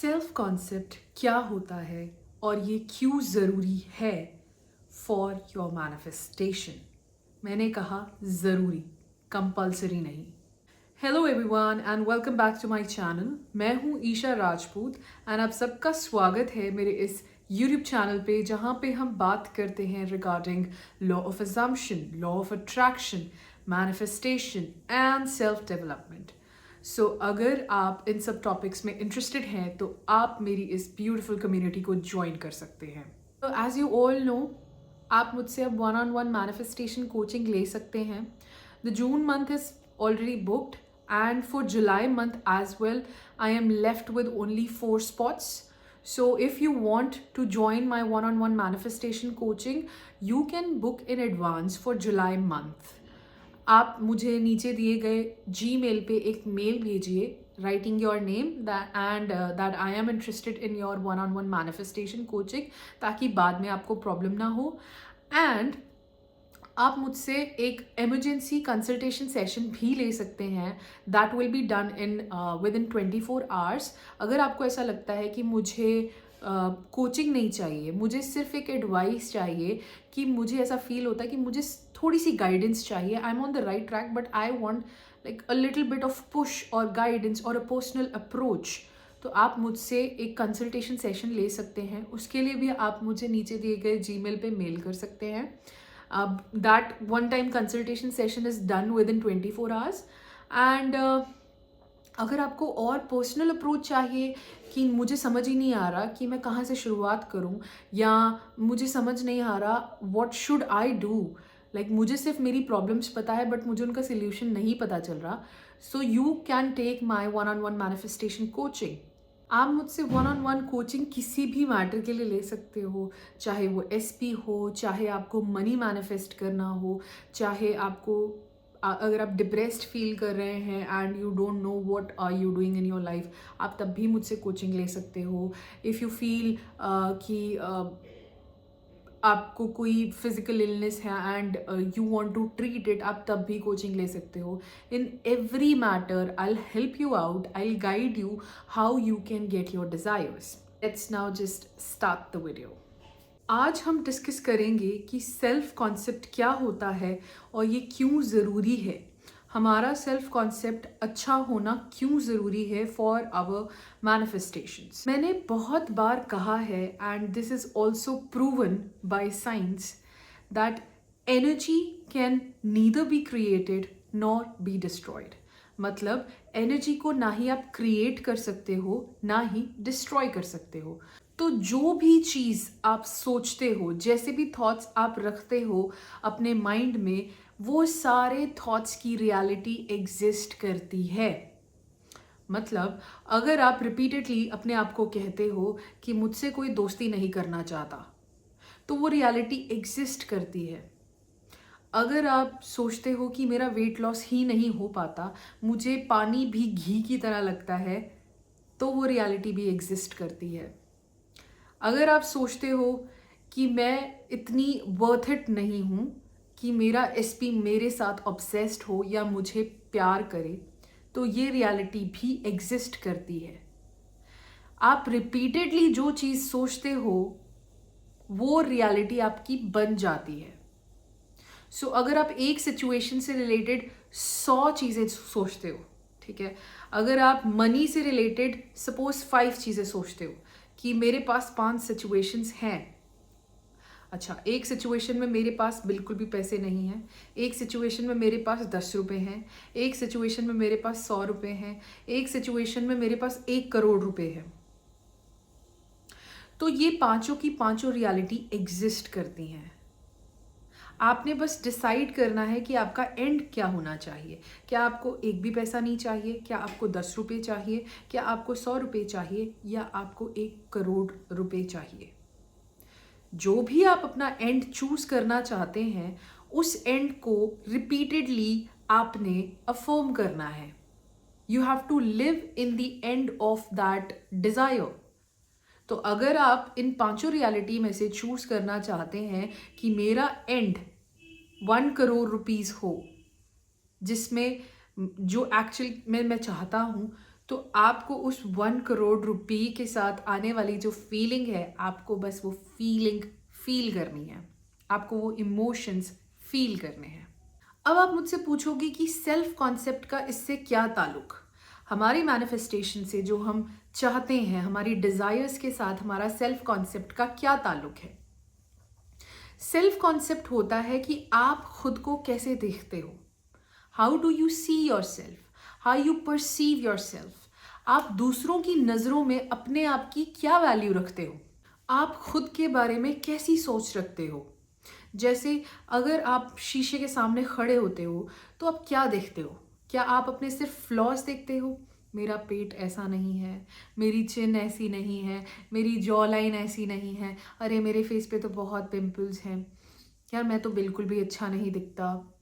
Self concept क्या होता है और ये क्यों ज़रूरी है फॉर योर मैनिफेस्टेशन। मैंने कहा ज़रूरी, कंपल्सरी नहीं। Hello everyone and welcome back to my channel. मैं हूँ ईशा राजपूत एंड आप सबका स्वागत है मेरे इस यूट्यूब चैनल पे, जहाँ पे हम बात करते हैं regarding law of assumption, law of attraction, manifestation and self development. So अगर आप इन सब टॉपिक्स में इंटरेस्टेड हैं तो आप मेरी इस ब्यूटिफुल कम्युनिटी को ज्वाइन कर सकते हैं। तो एज यू ऑल नो, आप मुझसे अब 1-on-1 मैनिफेस्टेशन कोचिंग ले सकते हैं। The June month is already booked, and for July month as well I am left with only 4 spots. So if you want to join my one-on-one manifestation coaching, you can book in advance for July month. आप मुझे नीचे दिए गए Gmail पे एक mail भेजिए writing your name that I am interested in your one-on-one manifestation coaching, ताकि बाद में आपको प्रॉब्लम ना हो। एंड आप मुझसे एक एमरजेंसी कंसल्टेशन सेशन भी ले सकते हैं। That will be done in with in 24 hours. अगर आपको ऐसा लगता है कि मुझे कोचिंग नहीं चाहिए, मुझे सिर्फ एक एडवाइस चाहिए, कि मुझे ऐसा फील होता है कि मुझे थोड़ी सी गाइडेंस चाहिए, I am on the right track but I want like a little bit of push और गाइडेंस और अ पर्सनल अप्रोच, तो आप मुझसे एक कंसल्टेशन सेशन ले सकते हैं। उसके लिए भी आप मुझे नीचे दिए गए जीमेल पे मेल कर सकते हैं। That one-time consultation session is done within 24 hours. And अगर आपको और पर्सनल अप्रोच चाहिए कि मुझे समझ ही नहीं आ रहा कि मैं कहाँ से शुरुआत करूँ, या मुझे समझ नहीं आ रहा what should I do, like मुझे सिर्फ मेरी प्रॉब्लम्स पता है बट मुझे उनका सोल्यूशन नहीं पता चल रहा, so you can take my one-on-one manifestation coaching. आप मुझसे 1-on-1 कोचिंग किसी भी मैटर के लिए ले सकते हो, चाहे वो एसपी हो, चाहे आपको मनी मैनिफेस्ट करना हो, चाहे आपको अगर आप डिप्रेस्ड फील कर रहे हैं and you don't know what are you doing in your life, आप तब भी मुझसे कोचिंग ले सकते हो। इफ़ यू फील कि आपको कोई फिजिकल इलनेस है and you want to treat it, आप तब भी कोचिंग ले सकते हो। In every matter I will help you out, I will guide you how you can get your desires. Let's now just start the video. आज हम discuss करेंगे कि सेल्फ कॉन्सेप्ट क्या होता है और ये क्यों ज़रूरी है। हमारा सेल्फ कॉन्सेप्ट अच्छा होना क्यों ज़रूरी है फॉर आवर मैनिफेस्टेशंस। मैंने बहुत बार कहा है and this is also proven by science that energy can neither be created nor be destroyed. मतलब एनर्जी को ना ही आप क्रिएट कर सकते हो ना ही डिस्ट्रॉय कर सकते हो। तो जो भी चीज़ आप सोचते हो, जैसे भी थॉट्स आप रखते हो अपने माइंड में, वो सारे थॉट्स की रियलिटी एग्जिस्ट करती है। मतलब अगर आप रिपीटेडली अपने आप को कहते हो कि मुझसे कोई दोस्ती नहीं करना चाहता, तो वो रियलिटी एग्जिस्ट करती है। अगर आप सोचते हो कि मेरा वेट लॉस ही नहीं हो पाता, मुझे पानी भी घी की तरह लगता है, तो वो रियलिटी भी एग्जिस्ट करती है। अगर आप सोचते हो कि मैं इतनी वर्थ इट नहीं हूँ कि मेरा एसपी मेरे साथ ऑब्सेस्ड हो या मुझे प्यार करे, तो ये रियलिटी भी एग्जिस्ट करती है। आप रिपीटेडली जो चीज़ सोचते हो वो रियलिटी आपकी बन जाती है। सो अगर आप एक सिचुएशन से रिलेटेड 100 चीज़ें सोचते हो, ठीक है, अगर आप मनी से रिलेटेड सपोज 5 चीज़ें सोचते हो कि मेरे पास 5 सिचुएशंस हैं। अच्छा, एक सिचुएशन में मेरे पास बिल्कुल भी पैसे नहीं हैं, एक सिचुएशन में मेरे पास 10 रुपये हैं, एक सिचुएशन में मेरे पास 100 रुपये हैं, एक सिचुएशन में मेरे पास 1 करोड़ रुपये है। तो ये पांचों की पांचों रियलिटी एग्जिस्ट करती हैं। आपने बस डिसाइड करना है कि आपका एंड क्या होना चाहिए। क्या आपको एक भी पैसा नहीं चाहिए? क्या आपको 10 रुपये चाहिए? क्या आपको 100 रुपये चाहिए? या आपको 1 करोड़ रुपये चाहिए? जो भी आप अपना एंड चूज करना चाहते हैं, उस एंड को रिपीटेडली आपने अफर्म करना है। You have to live in the end of that desire. तो अगर आप इन पांचों रियलिटी में से चूज करना चाहते हैं कि मेरा एंड 1 करोड़ रुपीस हो, जिसमें जो एक्चुअल में मैं चाहता हूं, तो आपको उस 1 करोड़ रुपए के साथ आने वाली जो फीलिंग है, आपको बस वो फीलिंग फील करनी है, आपको वो इमोशंस फील करने हैं। अब आप मुझसे पूछोगे कि सेल्फ कॉन्सेप्ट का इससे क्या ताल्लुक? हमारी मैनिफेस्टेशन से जो हम चाहते हैं, हमारी डिजायर्स के साथ हमारा सेल्फ कॉन्सेप्ट का क्या ताल्लुक है? सेल्फ कॉन्सेप्ट होता है कि आप खुद को कैसे देखते हो। How do you see your self, how you perceive your self. आप दूसरों की नज़रों में अपने आप की क्या वैल्यू रखते हो, आप खुद के बारे में कैसी सोच रखते हो। जैसे अगर आप शीशे के सामने खड़े होते हो तो आप क्या देखते हो? क्या आप अपने सिर्फ फ्लॉज देखते हो? मेरा पेट ऐसा नहीं है, मेरी चिन ऐसी नहीं है, मेरी जॉ लाइन ऐसी नहीं है, अरे मेरे फेस पे तो बहुत पिंपल्स हैं, यार मैं तो बिल्कुल भी अच्छा नहीं दिखता,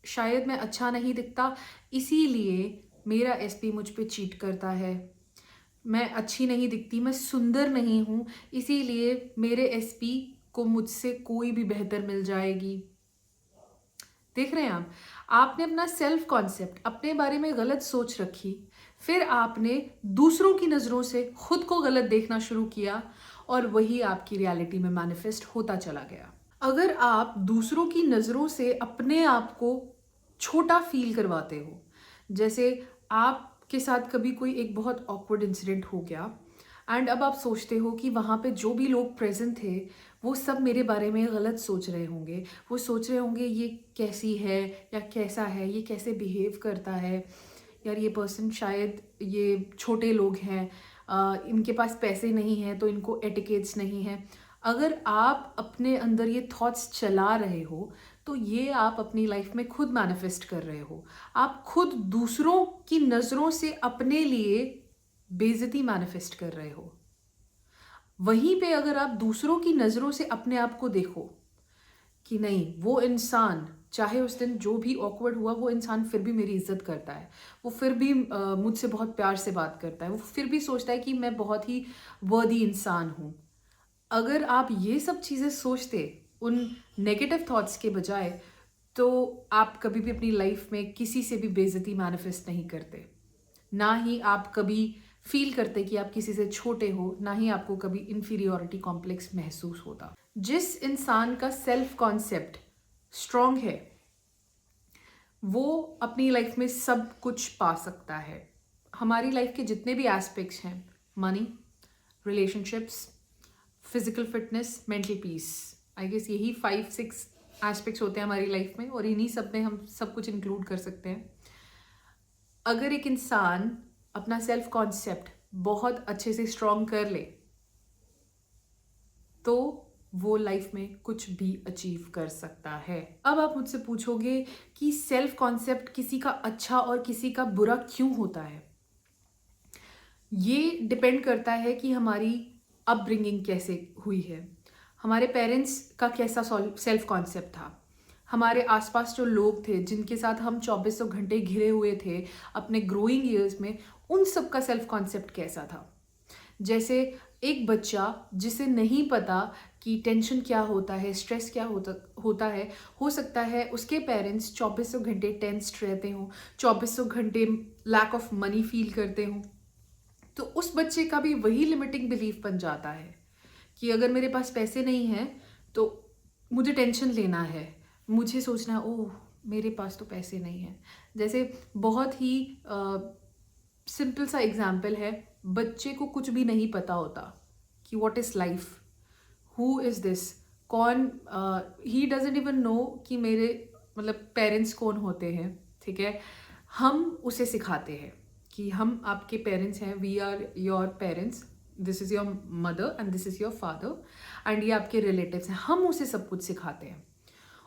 शायद मैं अच्छा नहीं दिखता इसीलिए मेरा एसपी मुझ पे चीट करता है, मैं अच्छी नहीं दिखती, मैं सुंदर नहीं हूँ इसीलिए मेरे एसपी को मुझसे कोई भी बेहतर मिल जाएगी। देख रहे हैं आप, आपने अपना सेल्फ कॉन्सेप्ट, अपने बारे में गलत सोच रखी, फिर आपने दूसरों की नज़रों से खुद को गलत देखना शुरू किया और वही आपकी रियलिटी में मैनिफेस्ट होता चला गया। अगर आप दूसरों की नज़रों से अपने आप को छोटा फील करवाते हो, जैसे आपके साथ कभी कोई एक बहुत ऑकवर्ड इंसिडेंट हो गया एंड अब आप सोचते हो कि वहाँ पे जो भी लोग प्रेजेंट थे वो सब मेरे बारे में गलत सोच रहे होंगे, वो सोच रहे होंगे ये कैसी है या कैसा है, ये कैसे बिहेव करता है, यार ये पर्सन शायद ये छोटे लोग हैं, इनके पास पैसे नहीं हैं तो इनको एटिकेट्स नहीं हैं। अगर आप अपने अंदर ये थॉट्स चला रहे हो तो ये आप अपनी लाइफ में खुद मैनिफेस्ट कर रहे हो। आप खुद दूसरों की नज़रों से अपने लिए बेइज्जती मैनिफेस्ट कर रहे हो। वहीं पे अगर आप दूसरों की नज़रों से अपने आप को देखो कि नहीं, वो इंसान चाहे उस दिन जो भी ऑकवर्ड हुआ, वो इंसान फिर भी मेरी इज्जत करता है, वो फिर भी मुझसे बहुत प्यार से बात करता है, वो फिर भी सोचता है कि मैं बहुत ही वर्दी इंसान हूँ। अगर आप ये सब चीज़ें सोचते उन नेगेटिव थॉट्स के बजाय, तो आप कभी भी अपनी लाइफ में किसी से भी बेइज्जती मैनिफेस्ट नहीं करते, ना ही आप कभी फील करते कि आप किसी से छोटे हो, ना ही आपको कभी इन्फीरियोरिटी कॉम्प्लेक्स महसूस होता। जिस इंसान का सेल्फ कॉन्सेप्ट स्ट्रॉन्ग है वो अपनी लाइफ में सब कुछ पा सकता है। हमारी लाइफ के जितने भी एस्पेक्ट्स हैं, money, relationships, physical fitness, mental peace, I guess यही 5-6 एस्पेक्ट्स होते हैं हमारी लाइफ में और इन्हीं सब में हम सब कुछ इंक्लूड कर सकते हैं। अगर एक इंसान अपना सेल्फ कॉन्सेप्ट बहुत अच्छे से स्ट्रॉन्ग कर ले तो वो लाइफ में कुछ भी अचीव कर सकता है। अब आप मुझसे पूछोगे कि सेल्फ कॉन्सेप्ट किसी का अच्छा और किसी का बुरा क्यों होता है। ये डिपेंड करता है कि हमारी अपब्रिंगिंग कैसे हुई है, हमारे पेरेंट्स का कैसा सेल्फ कॉन्सेप्ट था, हमारे आसपास जो लोग थे जिनके साथ हम 2400 घंटे घिरे हुए थे अपने ग्रोइंग ईयर्स में, उन सब का सेल्फ कॉन्सेप्ट कैसा था। जैसे एक बच्चा जिसे नहीं पता कि टेंशन क्या होता है, स्ट्रेस क्या होता है, हो सकता है उसके पेरेंट्स 2400 घंटे टेंस्ड रहते हों, 2400 घंटे लैक ऑफ मनी फील करते हों, तो उस बच्चे का भी वही लिमिटिंग बिलीफ बन जाता है कि अगर मेरे पास पैसे नहीं हैं तो मुझे टेंशन लेना है, मुझे सोचना है ओह मेरे पास तो पैसे नहीं हैं। जैसे बहुत ही सिंपल सा एग्जाम्पल है, बच्चे को कुछ भी नहीं पता होता कि what is life, who is this, कौन, ही डजंट इवन नो कि मेरे मतलब पेरेंट्स कौन होते हैं, ठीक है। हम उसे सिखाते हैं कि हम आपके पेरेंट्स हैं, we are your parents, this is your mother and this is your father and ये आपके रिलेटिव्स हैं, हम उसे सब कुछ सिखाते हैं।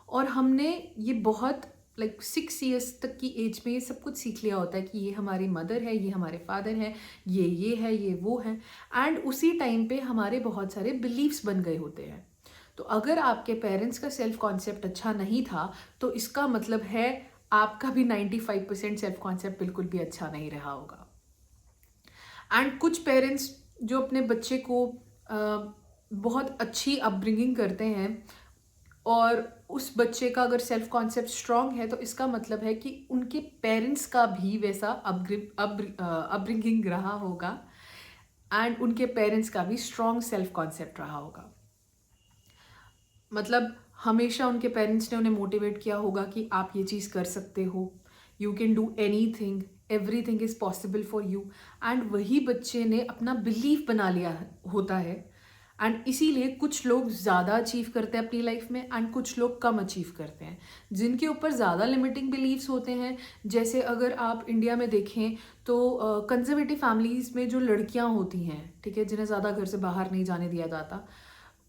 और हमने ये बहुत 6 ईयर्स तक की एज में ये सब कुछ सीख लिया होता है कि ये हमारी मदर है, ये हमारे फादर हैं, ये है, ये वो है, एंड उसी टाइम पे हमारे बहुत सारे बिलीव्स बन गए होते हैं। तो अगर आपके पेरेंट्स का सेल्फ कॉन्सेप्ट अच्छा नहीं था तो इसका मतलब है आपका भी 95% सेल्फ कॉन्सेप्ट बिल्कुल भी अच्छा नहीं रहा होगा। एंड कुछ पेरेंट्स जो अपने बच्चे को बहुत अच्छी अपब्रिंगिंग करते हैं, और उस बच्चे का अगर सेल्फ कॉन्सेप्ट स्ट्रांग है तो इसका मतलब है कि उनके पेरेंट्स का भी वैसा अपब्रिंगिंग रहा होगा एंड उनके पेरेंट्स का भी स्ट्रांग सेल्फ कॉन्सेप्ट रहा होगा। मतलब हमेशा उनके पेरेंट्स ने उन्हें मोटिवेट किया होगा कि आप ये चीज़ कर सकते हो, you can do any thing, every thing is possible for you. And वही बच्चे ने अपना बिलीफ बना लिया होता है एंड इसीलिए कुछ लोग ज़्यादा अचीव करते हैं अपनी लाइफ में एंड कुछ लोग कम अचीव करते हैं जिनके ऊपर ज़्यादा लिमिटिंग बिलीव्स होते हैं। जैसे अगर आप इंडिया में देखें तो कंजर्वेटिव फैमिलीज़ में जो लड़कियां होती हैं, ठीक है, जिन्हें ज़्यादा घर से बाहर नहीं जाने दिया जाता,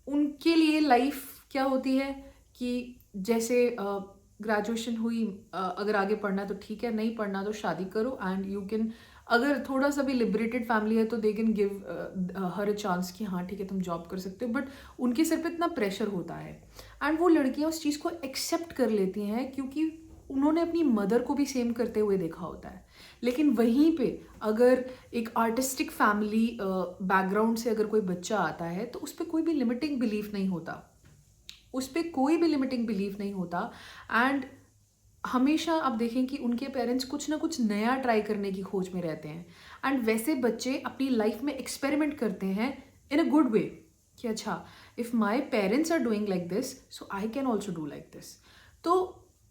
उनके लिए लाइफ क्या होती है कि जैसे ग्रेजुएशन हुई, अगर आगे पढ़ना है तो ठीक है, नहीं पढ़ना तो शादी करो एंड यू कैन, अगर थोड़ा सा भी लिबरेटेड फैमिली है तो they can give her a chance कि हाँ ठीक है तुम जॉब कर सकते हो। बट उनके सर पे इतना प्रेशर होता है एंड वो लड़कियां उस चीज़ को एक्सेप्ट कर लेती हैं क्योंकि उन्होंने अपनी मदर को भी सेम करते हुए देखा होता है। लेकिन वहीं पे अगर एक आर्टिस्टिक फैमिली बैकग्राउंड से अगर कोई बच्चा आता है तो उस पर कोई भी लिमिटिंग बिलीफ नहीं होता, उस पर कोई भी लिमिटिंग बिलीफ नहीं होता। एंड हमेशा आप देखें कि उनके पेरेंट्स कुछ ना कुछ नया ट्राई करने की खोज में रहते हैं एंड वैसे बच्चे अपनी लाइफ में एक्सपेरिमेंट करते हैं इन अ गुड वे कि अच्छा if my parents are doing like this so I can also do like this. तो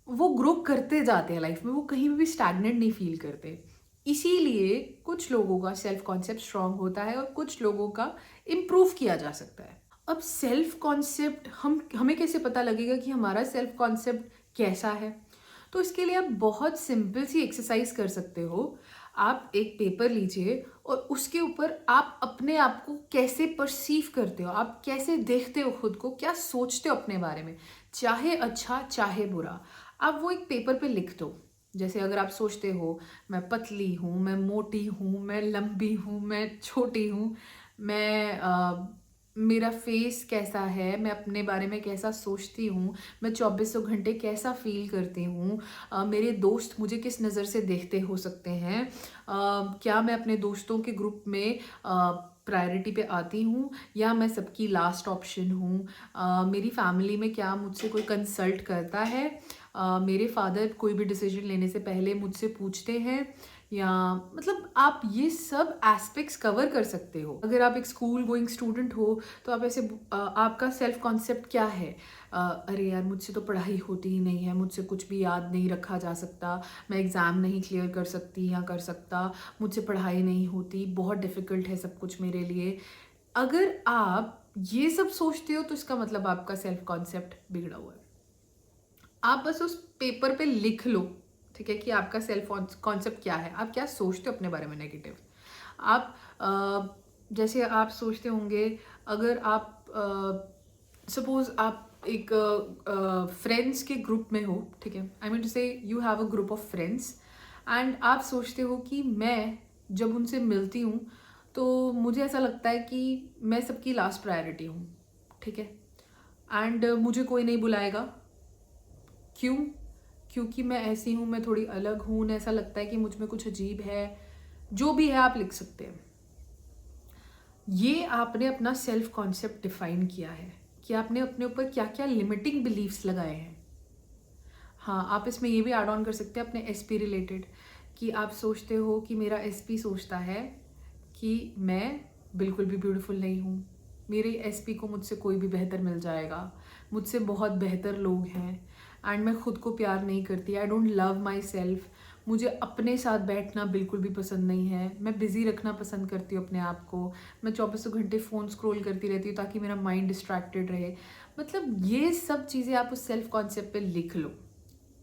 वो ग्रो करते जाते हैं लाइफ में, वो कहीं भी स्टैग्नेंट नहीं फील करते। इसीलिए कुछ लोगों का सेल्फ कॉन्सेप्ट स्ट्रांग होता है और कुछ लोगों का इम्प्रूव किया जा सकता है। अब सेल्फ कॉन्सेप्ट हमें कैसे पता लगेगा कि हमारा सेल्फ कॉन्सेप्ट कैसा है? तो इसके लिए आप बहुत सिंपल सी एक्सरसाइज कर सकते हो। आप एक पेपर लीजिए और उसके ऊपर आप अपने आप को कैसे परसीव करते हो, आप कैसे देखते हो खुद को, क्या सोचते हो अपने बारे में, चाहे अच्छा चाहे बुरा, आप वो एक पेपर पे लिख दो। जैसे अगर आप सोचते हो मैं पतली हूँ, मैं मोटी हूँ, मैं लंबी हूँ, मैं छोटी हूँ, मेरा फेस कैसा है, मैं अपने बारे में कैसा सोचती हूँ, मैं 2400 घंटे कैसा फील करती हूँ, मेरे दोस्त मुझे किस नज़र से देखते हो सकते हैं, क्या मैं अपने दोस्तों के ग्रुप में प्रायोरिटी पे आती हूँ या मैं सबकी लास्ट ऑप्शन हूँ, मेरी फैमिली में क्या मुझसे कोई कंसल्ट करता है, मेरे फादर कोई भी डिसीजन लेने से पहले मुझसे पूछते हैं, या मतलब आप ये सब एस्पेक्ट्स कवर कर सकते हो। अगर आप एक स्कूल गोइंग स्टूडेंट हो तो आप ऐसे आपका सेल्फ कॉन्सेप्ट क्या है, अरे यार मुझसे तो पढ़ाई होती ही नहीं है, मुझसे कुछ भी याद नहीं रखा जा सकता, मैं एग्ज़ाम नहीं क्लियर कर सकती या कर सकता, मुझसे पढ़ाई नहीं होती, बहुत डिफ़िकल्ट है सब कुछ मेरे लिए। अगर आप ये सब सोचते हो तो इसका मतलब आपका सेल्फ कॉन्सेप्ट बिगड़ा हुआ है। आप बस उस पेपर पे लिख लो, ठीक है, कि आपका सेल्फ कॉन्सेप्ट क्या है, आप क्या सोचते हो अपने बारे में नेगेटिव। आप जैसे आप सोचते होंगे, अगर आप सपोज आप एक फ्रेंड्स के ग्रुप में हो, ठीक है, आई मीन टू से you have a group of friends and आप सोचते हो कि मैं जब उनसे मिलती हूँ तो मुझे ऐसा लगता है कि मैं सबकी लास्ट प्रायोरिटी हूँ, ठीक है, एंड मुझे कोई नहीं बुलाएगा। क्यों? क्योंकि मैं ऐसी हूँ, मैं थोड़ी अलग हूँ, उन्हें ऐसा लगता है कि मुझ में कुछ अजीब है, जो भी है आप लिख सकते हैं। ये आपने अपना सेल्फ कॉन्सेप्ट डिफाइन किया है कि आपने अपने ऊपर क्या क्या लिमिटिंग बिलीव्स लगाए हैं। हाँ, आप इसमें ये भी ऐड ऑन कर सकते हैं अपने एसपी रिलेटेड, कि आप सोचते हो कि मेरा एसपी सोचता है कि मैं बिल्कुल भी ब्यूटीफुल नहीं हूँ, मेरे एसपी को मुझसे कोई भी बेहतर मिल जाएगा, मुझसे बहुत बेहतर लोग हैं एंड मैं खुद को प्यार नहीं करती, I don't love my self, मुझे अपने साथ बैठना बिल्कुल भी पसंद नहीं है, मैं बिज़ी रखना पसंद करती हूँ अपने आप को, मैं 24 घंटे फ़ोन स्क्रॉल करती रहती हूँ ताकि मेरा माइंड डिस्ट्रैक्टेड रहे। मतलब ये सब चीज़ें आप उस सेल्फ कॉन्सेप्ट पे लिख लो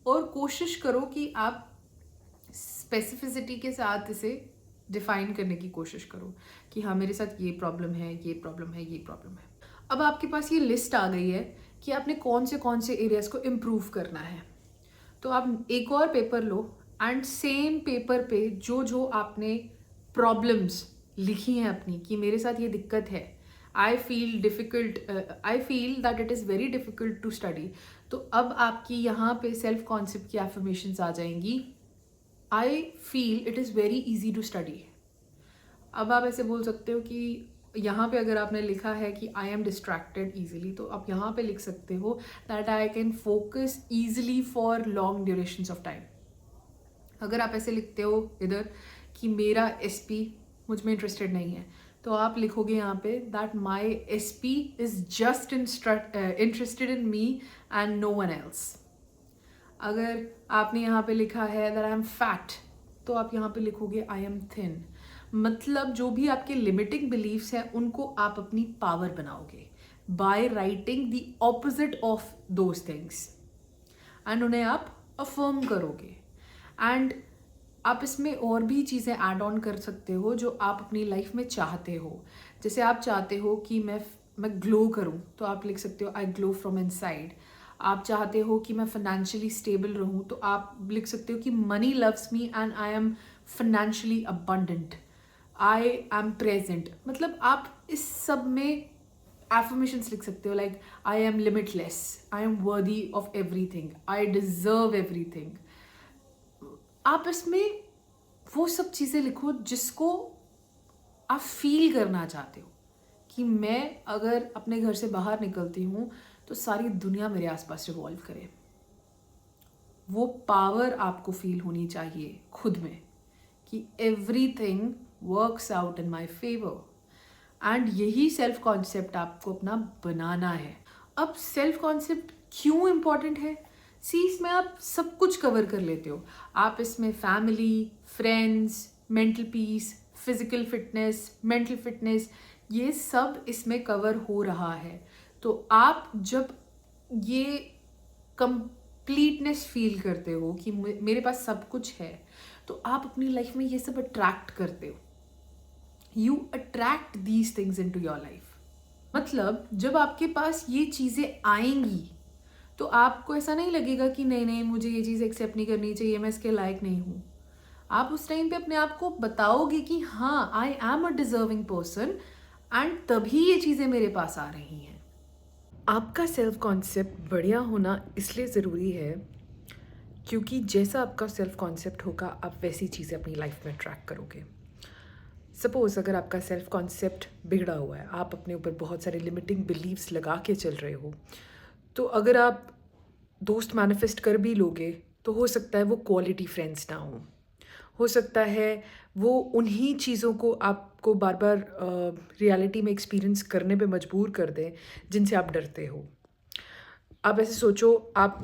और कोशिश करो कि आप स्पेसिफिसिटी के साथ इसे डिफाइन करने की कोशिश करो कि हाँ मेरे साथ ये प्रॉब्लम है, ये प्रॉब्लम है, ये प्रॉब्लम है। अब आपके पास ये लिस्ट आ गई है कि आपने कौन से एरियाज को इम्प्रूव करना है, तो आप एक और paper low and same paper पे जो जो आपने प्रॉब्लम्स लिखी हैं अपनी कि मेरे साथ ये दिक्कत है, I feel that it is very difficult to study, तो अब आपकी यहाँ पे सेल्फ कॉन्सेप्ट की एफर्मेशंस आ जाएंगी, I feel it is very easy to study. अब आप ऐसे बोल सकते हो कि यहाँ पे अगर आपने लिखा है कि आई एम डिस्ट्रैक्टेड ईजिली, तो आप यहाँ पे लिख सकते हो that I can focus easily for long durations of time. अगर आप ऐसे लिखते हो इधर कि मेरा एसपी मुझ में इंटरेस्टेड नहीं है, तो आप लिखोगे यहाँ पे that my SP is just interested in me and no one else. अगर आपने यहाँ पे लिखा है दैट आई एम फैट, तो आप यहाँ पे लिखोगे आई एम थिन। मतलब जो भी आपके लिमिटिंग बिलीव्स हैं उनको आप अपनी पावर बनाओगे by writing the opposite of those things and उन्हें आप अफर्म करोगे। एंड आप इसमें और भी चीज़ें ऐड ऑन कर सकते हो जो आप अपनी लाइफ में चाहते हो। जैसे आप चाहते हो कि मैं ग्लो करूं, तो आप लिख सकते हो आई ग्लो फ्रॉम इनसाइड। आप चाहते हो कि मैं फाइनेंशियली स्टेबल रहूं, तो आप लिख सकते हो कि money loves me and I am financially abundant, I am present. मतलब आप इस सब में एफर्मेशंस लिख सकते हो like I am limitless, I am worthy of everything, I deserve everything. आप इसमें वो सब चीज़ें लिखो जिसको आप फील करना चाहते हो कि मैं अगर अपने घर से बाहर निकलती हूँ तो सारी दुनिया मेरे आसपास रिवॉल्व करे। वो पावर आपको फील होनी चाहिए खुद में कि everything works out in my favour. And यही सेल्फ कॉन्सेप्ट आपको अपना बनाना है। अब सेल्फ कॉन्सेप्ट क्यों इम्पॉर्टेंट है? सी, इसमें आप सब कुछ कवर कर लेते हो। आप इसमें family, friends, mental peace, physical fitness, mental fitness, ये सब इसमें कवर हो रहा है। तो आप जब ये कंप्लीटनेस फील करते हो कि मेरे पास सब कुछ है, तो आप अपनी लाइफ में ये सब अट्रैक्ट करते हो। You attract these things into your life. मतलब जब आपके पास ये चीज़ें आएंगी तो आपको ऐसा नहीं लगेगा कि नहीं नहीं मुझे ये चीज़ एक्सेप्ट नहीं करनी चाहिए, मैं इसके लायक नहीं हूँ। आप उस टाइम पे अपने आप को बताओगे कि हाँ, I am a deserving person, and तभी ये चीज़ें मेरे पास आ रही हैं। आपका सेल्फ कॉन्सेप्ट बढ़िया होना इसलिए ज़रूरी है क्योंकि जैसा आपका सेल्फ कॉन्सेप्ट होगा आप वैसी चीज़ें अपनी लाइफ में ट्रैक करोगे। सपोज़ अगर आपका सेल्फ कॉन्सेप्ट बिगड़ा हुआ है, आप अपने ऊपर बहुत सारे लिमिटिंग बिलीव्स लगा के चल रहे हो, तो अगर आप दोस्त मैनिफेस्ट कर भी लोगे तो हो सकता है वो क्वालिटी फ्रेंड्स ना हो सकता है वो उन्हीं चीज़ों को आपको बार बार रियलिटी में एक्सपीरियंस करने पे मजबूर कर दें जिनसे आप डरते हो। आप ऐसे सोचो, आप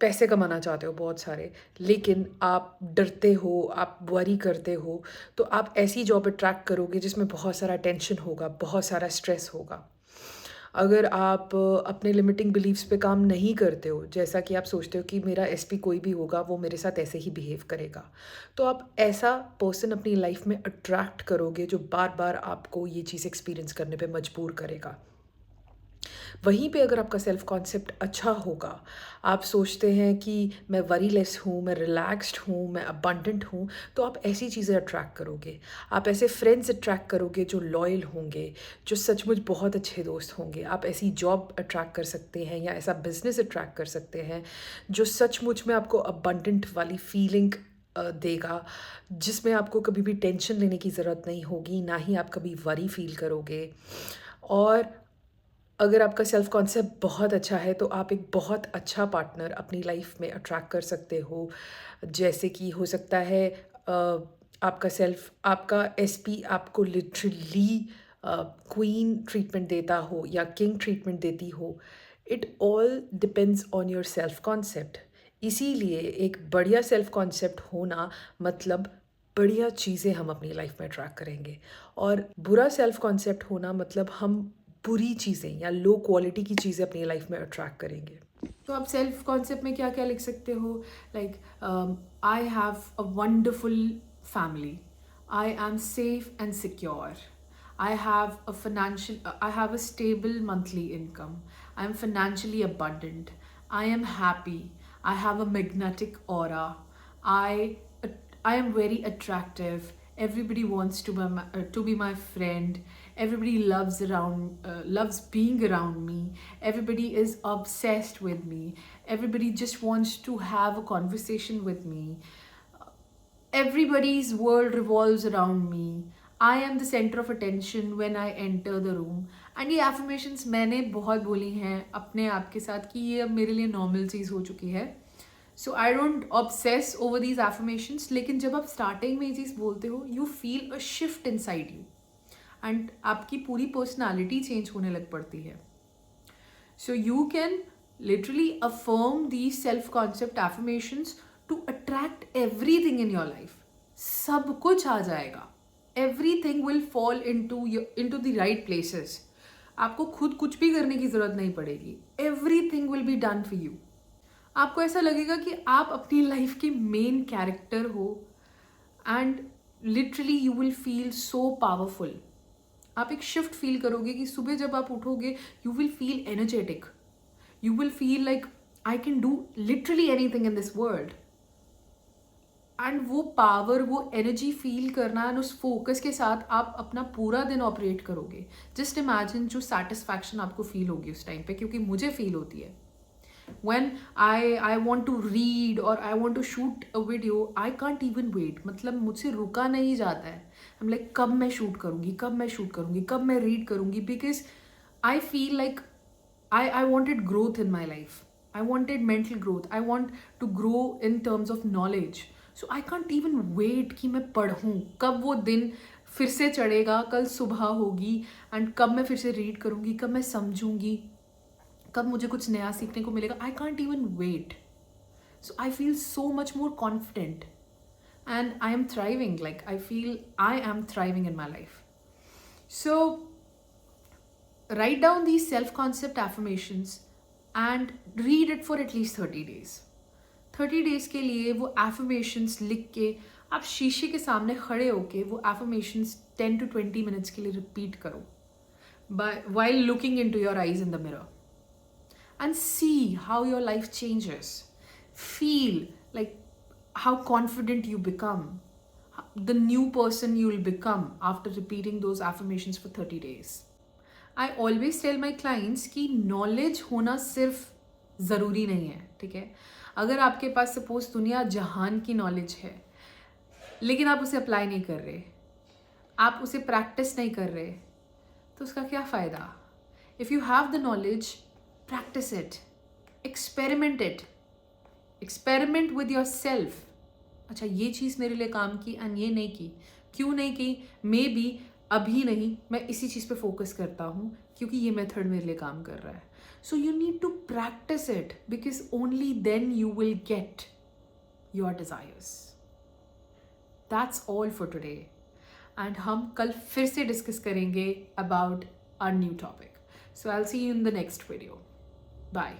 पैसे कमाना चाहते हो बहुत सारे, लेकिन आप डरते हो, आप वरी करते हो, तो आप ऐसी जॉब अट्रैक्ट करोगे जिसमें बहुत सारा टेंशन होगा, बहुत सारा स्ट्रेस होगा। अगर आप अपने लिमिटिंग बिलीव्स पे काम नहीं करते हो, जैसा कि आप सोचते हो कि मेरा एसपी कोई भी होगा वो मेरे साथ ऐसे ही बिहेव करेगा, तो आप ऐसा पर्सन अपनी लाइफ में अट्रैक्ट करोगे जो बार बार आपको ये चीज़ एक्सपीरियंस करने पे मजबूर करेगा। वहीं पे अगर आपका सेल्फ कॉन्सेप्ट अच्छा होगा, आप सोचते हैं कि मैं वरीलेस हूँ, मैं रिलैक्स्ड हूँ, मैं अबंडेंट हूँ, तो आप ऐसी चीज़ें अट्रैक्ट करोगे। आप ऐसे फ्रेंड्स अट्रैक्ट करोगे जो लॉयल होंगे, जो सचमुच बहुत अच्छे दोस्त होंगे। आप ऐसी जॉब अट्रैक्ट कर सकते हैं या ऐसा बिजनेस अट्रैक्ट कर सकते हैं जो सचमुच में आपको अबंडेंट वाली फीलिंग देगा, जिसमें आपको कभी भी टेंशन लेने की ज़रूरत नहीं होगी, ना ही आप कभी वरी फील करोगे। और अगर आपका सेल्फ कॉन्सेप्ट बहुत अच्छा है तो आप एक बहुत अच्छा पार्टनर अपनी लाइफ में अट्रैक्ट कर सकते हो। जैसे कि हो सकता है आपका एसपी आपको लिटरली क्वीन ट्रीटमेंट देता हो या किंग ट्रीटमेंट देती हो। It all depends on your self concept. इसीलिए एक बढ़िया सेल्फ कॉन्सेप्ट होना मतलब बढ़िया चीज़ें हम अपनी लाइफ में अट्रैक्ट करेंगे, और बुरा सेल्फ कॉन्सेप्ट होना मतलब हम बुरी चीज़ें या लो क्वालिटी की चीज़ें अपनी लाइफ में अट्रैक्ट करेंगे। तो आप सेल्फ कॉन्सेप्ट में क्या क्या लिख सकते हो? Like I have a wonderful family, I am safe and secure, I have a stable monthly income, I am financially abundant, I am happy, I have a magnetic aura, I I am very attractive, everybody wants to be my friend, everybody loves being around me, everybody is obsessed with me, everybody just wants to have a conversation with me, everybody's world revolves around me, I am the centre of attention when I enter the room. And ये affirmations मैंने बहुत बोली हैं अपने आप के साथ कि ये अब मेरे लिए नॉर्मल चीज़ हो चुकी है। So I don't obsess over these affirmations, लेकिन जब आप स्टार्टिंग में ये चीज़ बोलते हो you feel a shift inside you and आपकी पूरी पर्सनालिटी चेंज होने लग पड़ती है। So you can literally affirm these self concept affirmations to attract everything in your life. सब कुछ आ जाएगा, everything will fall into the right places. आपको खुद कुछ भी करने की जरूरत नहीं पड़ेगी, everything will be done for you. आपको ऐसा लगेगा कि आप अपनी लाइफ के मेन कैरेक्टर हो and literally you will feel so powerful. आप एक शिफ्ट फील करोगे कि सुबह जब आप उठोगे you will feel energetic, you will feel like I can do literally anything in this world. And वो पावर, वो एनर्जी फील करना एंड उस फोकस के साथ आप अपना पूरा दिन ऑपरेट करोगे। जस्ट इमेजिन जो सेटिस्फैक्शन आपको फील होगी उस टाइम पे, क्योंकि मुझे फील होती है when I want to read or I want to shoot a video, I can't even wait. मतलब मुझसे रुका नहीं जाता है। I'm like कब मैं शूट करूँगी, कब मैं शूट करूँगी, कब मैं रीड करूँगी, because I feel like I wanted growth in my life. I wanted mental growth. I want to grow in terms of knowledge. So I can't even wait कि मैं पढ़ूँ, कब वो दिन फिर से चढ़ेगा, कल सुबह होगी एंड कब मैं फिर से रीड करूँगी, कब मैं समझूँगी, कब मुझे कुछ नया सीखने को मिलेगा। I can't even wait. So I feel so much more confident and I am thriving. Like I feel I am thriving in my life. So write down these self-concept affirmations and read it for at least 30 days. 30 days के लिए वो affirmations लिख के आप शीशे के सामने खड़े होके वो affirmations 10 to 20 minutes के लिए repeat करो while looking into your eyes in the mirror and see how your life changes. Feel like how confident you become, the new person you will become after repeating those affirmations for 30 days. I always tell my clients कि knowledge होना सिर्फ ज़रूरी नहीं है, ठीक है। अगर आपके पास सपोज दुनिया जहान की नॉलेज है लेकिन आप उसे अप्लाई नहीं कर रहे, आप उसे प्रैक्टिस नहीं कर रहे, तो उसका क्या फ़ायदा। If you have the knowledge, practice it, experiment it, experiment with your self. अच्छा ये चीज़ मेरे लिए काम की एंड ये नहीं की, क्यों नहीं की, मे बी अभी नहीं, मैं इसी चीज़ पे फोकस करता हूँ क्योंकि ये मेथड मेरे लिए काम कर रहा है। So you need to practise it because only then you will get your desires. That's all for today and हम कल फिर से डिस्कस करेंगे about our new topic. So I will see you in the next video. Bye.